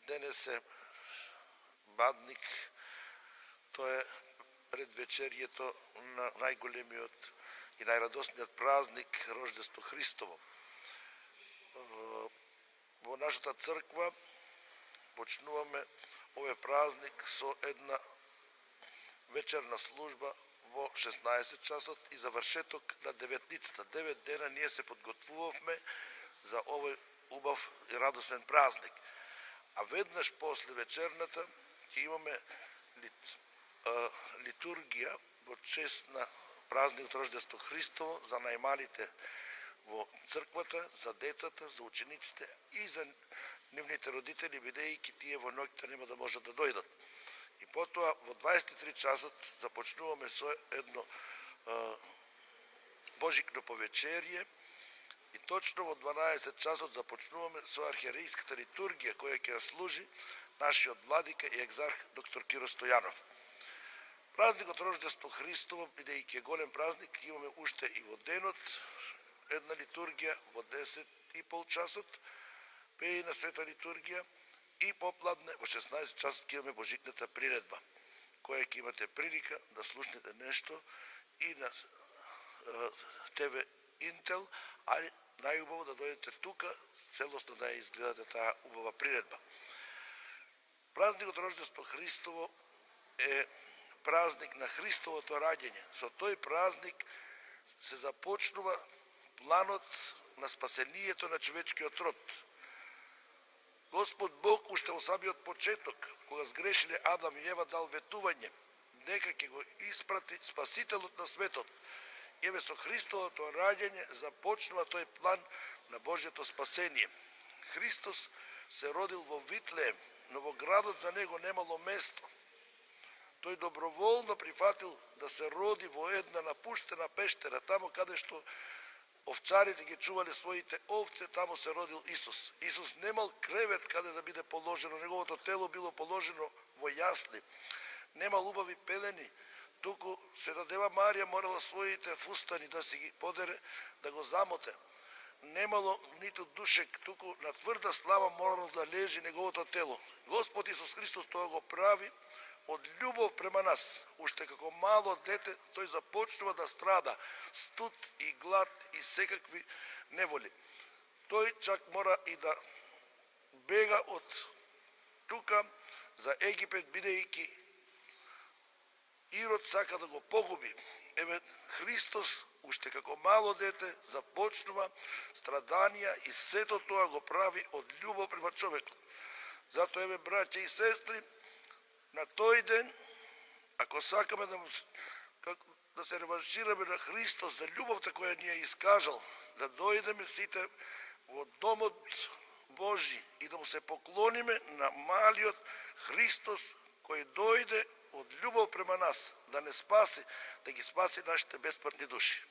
Денес е Бадник, тоа е предвечерието на најголемиот и најрадосниот празник Рождество Христово. Во нашата црква почнуваме овој празник со една вечерна служба во 16 часот и завршеток на деветницата. 9 дена ние се подготвувавме за овој убав и радосен празник. А веднаш после вечерната ќе имаме литургија во чест на празникот Рождество Христово за најмалите во црквата, за децата, за учениците и за нивните родители, бидејќи тие во ноќта нема да можат да дојдат. И потоа во 23 часот започнуваме со едно божикно повечерие и точно во 12 часот започнуваме со архиерејската литургија која ќе служи нашиот владика и екзарх доктор Киро Стојанов. Празникот Рождество Христово, бидејќи е голем празник, имаме уште и во денот една литургија во 10:30 часот, пејна света литургија и попладне во 16 часот ќе имаме божикната приредба, која ќе имате прилика да слушнете нешто и на ТВ Интел, а најубаво да дојдете тука, целосно да ја изгледате таа убава приредба. Празникот Рождество Христово е празник на Христовото раѓање. Со тој празник се започнува планот на спасението на човечкиот род. Господ Бог уште во самиот почеток, кога сгрешиле Адам и Ева, дал ветување дека ќе го испрати Спасителот на светот. Еве со Христовото раѓање започнува тој план на Божјото спасение. Христос се родил во Витлеем, но во градот за него немало место. Тој доброволно прифатил да се роди во една напуштена пештера, тамо каде што овчарите ги чувале своите овце, тамо се родил Исус. Исус немал кревет каде да биде положено, неговото тело било положено во јасли. Немал убави пелени, туку Света Дева Марија морала своите фустани да си ги подере, да го замоте. Немало ниту душек, туку на тврда слава морало да лежи неговото тело. Господ Исус Христос тоа го прави од љубов према нас. Уште како мало дете тој започнува да страда студ и глад и секакви неволи. Тој чак мора и да бега од тука за Египет, бидејќи Ирод сака да го погуби. Еве Христос уште како мало дете започнува страданија и сето тоа го прави од љубов према човекот. Затоа еве браќа и сестри, на тој ден, ако сакаме да се реваншираме на Христос за љубовта која ни ја искажал, да дојдеме сите во домот Божи и да му се поклониме на малиот Христос кој дојде од љубов према нас, да не спаси, да ги спаси нашите бесмртни души.